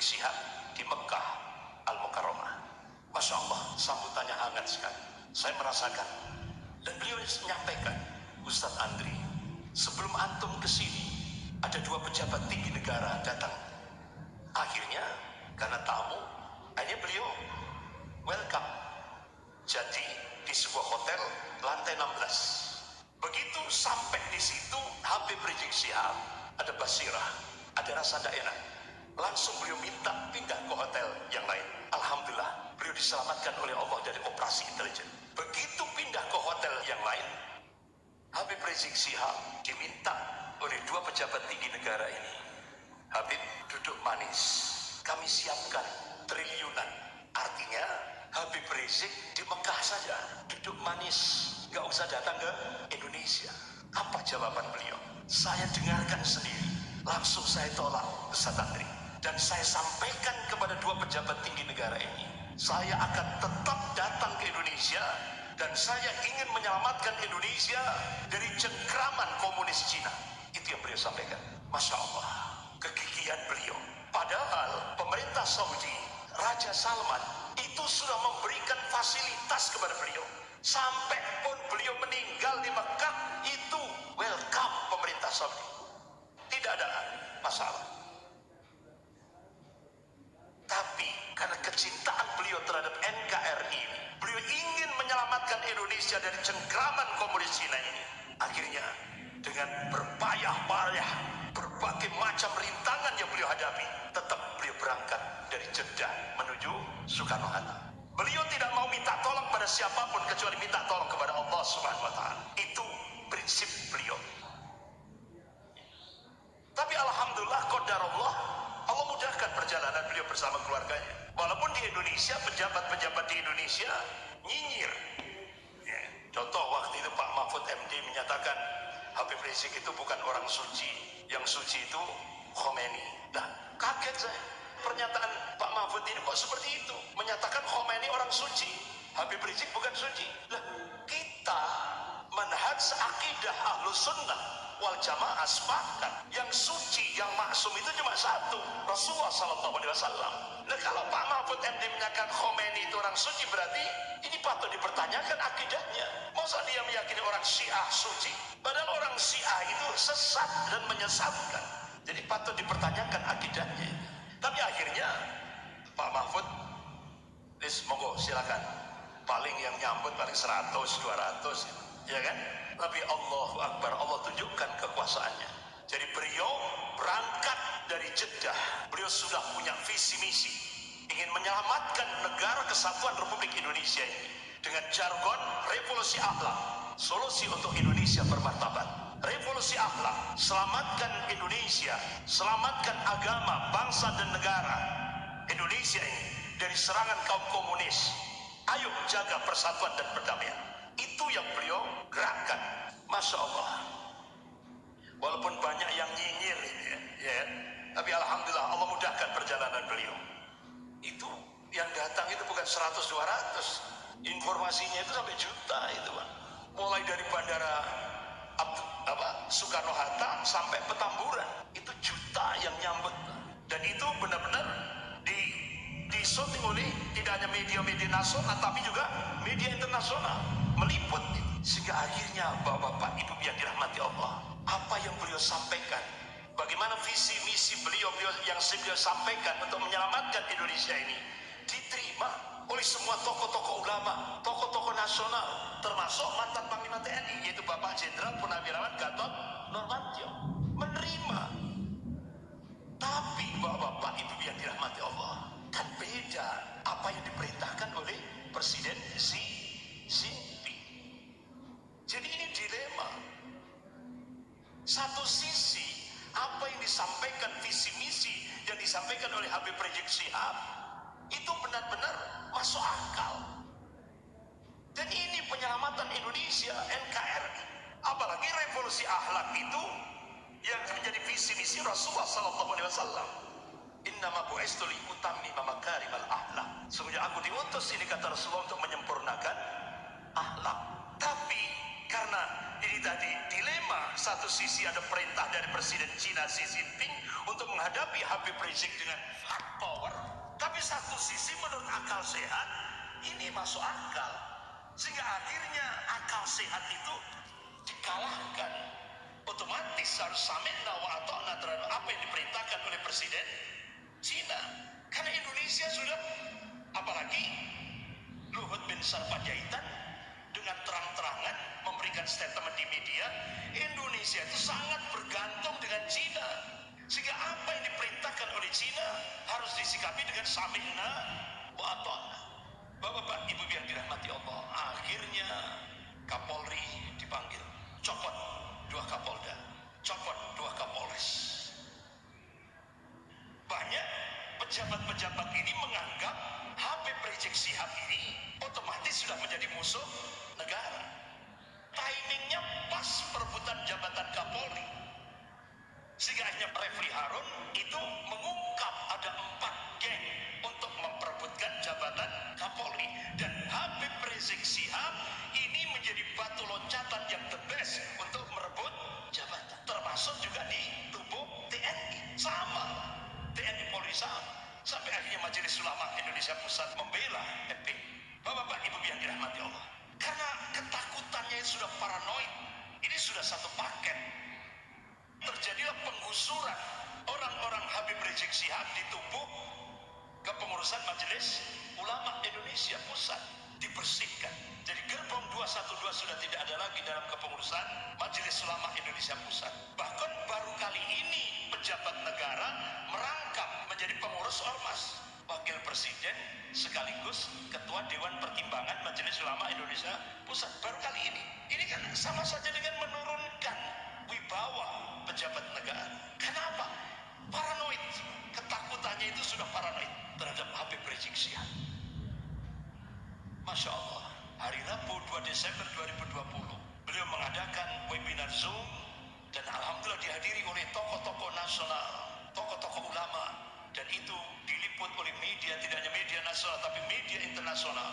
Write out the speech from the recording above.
Rizik Syihab di Mekah Al-Mukarramah. Masya Allah, sambutannya hangat sekali. Saya merasakan. Dan beliau menyampaikan, Ustadz Andri, sebelum antum kesini, ada 2 pejabat tinggi negara datang. Akhirnya, karena tamu, akhirnya beliau welcome. Jadi, di sebuah hotel lantai 16. Begitu sampai di situ, Habib Rizik Syihab, ada basirah, ada rasa tidak enak. Langsung beliau minta pindah ke hotel yang lain. Alhamdulillah, beliau diselamatkan oleh Allah dari operasi intelijen. Begitu pindah ke hotel yang lain, Habib Rizik Syihab diminta oleh 2 pejabat tinggi negara ini. Habib, duduk manis. Kami siapkan triliunan. Artinya, Habib Rizik di Mekah saja duduk manis, gak usah datang ke Indonesia. Apa jawaban beliau? Saya dengarkan sendiri, langsung saya tolak, Ustadz Andri. Dan saya sampaikan kepada 2 pejabat tinggi negara ini, saya akan tetap datang ke Indonesia dan saya ingin menyelamatkan Indonesia dari cengkraman komunis Cina. Itu yang beliau sampaikan. Masya Allah, kegigihan beliau. Padahal pemerintah Saudi, Raja Salman itu sudah memberikan fasilitas kepada beliau. Sampai pun beliau meninggal di Mekah, itu welcome pemerintah Saudi. Tidak ada masalah. Tapi karena kecintaan beliau terhadap NKRI, beliau ingin menyelamatkan Indonesia dari cengkraman komunis Cina ini. Akhirnya dengan berpayah-payah, berbagai macam rintangan yang beliau hadapi, tetap beliau berangkat dari Jeddah menuju Soekarno-Hatta. Beliau tidak mau minta tolong pada siapapun kecuali minta tolong kepada Allah Subhanahu wa Ta'ala. Itu prinsip beliau. Tapi alhamdulillah, qadarullah, Allah mudahkan perjalanan beliau bersama keluarganya. Walaupun di Indonesia, pejabat-pejabat di Indonesia nyinyir. Ya, contoh waktu itu Pak Mahfud MD menyatakan Habib Rizik itu bukan orang suci, yang suci itu Khomeini. Nah, kaget saya. Pernyataan Pak Mahfud ini kok seperti itu, menyatakan Khomeini orang suci, Habib Rizik bukan suci. Lah, kita manhaj akidah Ahlus Sunnah wal Jamaah sepakat yang suci, yang maksum itu cuma satu, Rasulullah SAW. Nah, kalau Pak Mahfud MD menyatakan Khomeini itu orang suci, berarti ini patut dipertanyakan akidahnya. Masa dia meyakini orang Syiah suci, padahal orang Syiah itu sesat dan menyesatkan. Jadi patut dipertanyakan akidahnya. Tapi akhirnya Pak Mahfud, monggo silakan. Paling yang nyambut paling 100, 200, ya kan? Tapi Allahu Akbar, Allah tunjukkan kekuasaannya. Jadi beliau berangkat dari Jeddah. Beliau sudah punya visi misi, ingin menyelamatkan negara kesatuan Republik Indonesia ini dengan jargon revolusi akhlak, solusi untuk Indonesia bermartabat. Revolusi akhlak, selamatkan Indonesia, selamatkan agama, bangsa dan negara Indonesia ini dari serangan kaum komunis. Ayo jaga persatuan dan perdamaian. Itu yang beliau gerakkan. Masya Allah. Walaupun banyak yang nyinyir ya, tapi alhamdulillah Allah mudahkan perjalanan beliau. Itu yang datang itu bukan 100, 200. Informasinya itu sampai juta itu, Pak. Mulai dari bandara Soekarno-Hatta sampai Petamburan, itu juta yang nyambut. Dan itu benar-benar di syuting oleh tidak hanya media-media nasional tapi juga media internasional meliput. Sehingga akhirnya Bapak-bapak, Ibu yang dirahmati Allah, apa yang beliau sampaikan, bagaimana visi misi beliau yang beliau sampaikan untuk menyelamatkan Indonesia ini diterima oleh semua tokoh-tokoh ulama, tokoh-tokoh nasional, termasuk mantan Panglima TNI, yaitu Bapak Jenderal Purnawirawan Gatot Nurmantio, menerima. Tapi Bapak-bapak, Ibu yang dirahmati Allah, kan beda apa yang diperintahkan oleh Presiden Xi Jinping. Jadi ini dilema. Satu sisi, apa yang disampaikan visi misi yang disampaikan oleh Habib Rizik Syihab itu benar-benar masuk akal. Dan ini penyelamatan Indonesia, NKRI. Apalagi revolusi akhlak itu yang menjadi visi misi Rasulullah SAW. Innama bu'istu li utammima makarimal akhlak. Sungguhnya aku diutus, ini kata Rasulullah, untuk menyempurnakan akhlak. Tapi karena ini tadi dilema terima satu sisi ada perintah dari Presiden Cina Xi Jinping untuk menghadapi Habib Rizik dengan hard power, tapi satu sisi menurut akal sehat ini masuk akal, sehingga akhirnya akal sehat itu dikalahkan. Otomatis harus sami'na wa ata'na terhadap apa yang diperintahkan oleh Presiden Cina. Karena Indonesia sudah, apalagi Luhut bin Sarpanjaitan dengan terang-terangan memberikan statement di media, Indonesia itu sangat bergantung dengan Cina, sehingga apa yang diperintahkan oleh Cina harus disikapi dengan sami'na wa ata'na. Bapak-bapak, ibu yang dirahmati Allah, akhirnya Kapolri dipanggil, copot 2 Kapolda, copot 2 Kapolres. Banyak pejabat-pejabat ini menganggap Habib Rizik Syihab ini otomatis sudah menjadi musuh negara. Timingnya pas perebutan jabatan Kapolri, sehingga akhirnya Refli Harun itu mengungkap ada 4 geng untuk memperebutkan jabatan Kapolri, dan Habib Rizik Syihab ini menjadi batu loncatan yang the best untuk merebut jabatan, termasuk juga di tubuh TNI sama, TNI Polri sama, sampai akhirnya Majelis Ulama Indonesia Pusat membela FPI. Bapak-bapak, ibu yang dirahmati Allah, karena ketakutannya sudah paranoid, ini sudah satu paket. Terjadilah penggusuran orang-orang Habib Rizik Syihab di tubuh kepengurusan Majelis Ulama Indonesia Pusat, dibersihkan. Jadi gerbong 212 sudah tidak ada lagi dalam kepengurusan Majelis Ulama Indonesia Pusat. Bahkan baru kali ini pejabat negara merangkap menjadi pengurus ormas, wakil presiden sekaligus ketua Dewan Pertimbangan Majelis Ulama Indonesia Pusat. Baru kali ini. Ini kan sama saja dengan menurunkan wibawa pejabat negara. Kenapa? Paranoid. Ketakutannya itu sudah paranoid terhadap Habib Rizik Syihab. Masya Allah, hari Rabu 2 Desember 2020 beliau mengadakan webinar Zoom, dan alhamdulillah dihadiri oleh tokoh-tokoh nasional, tokoh-tokoh ulama, dan itu diliput oleh media, tidak hanya media nasional tapi media internasional.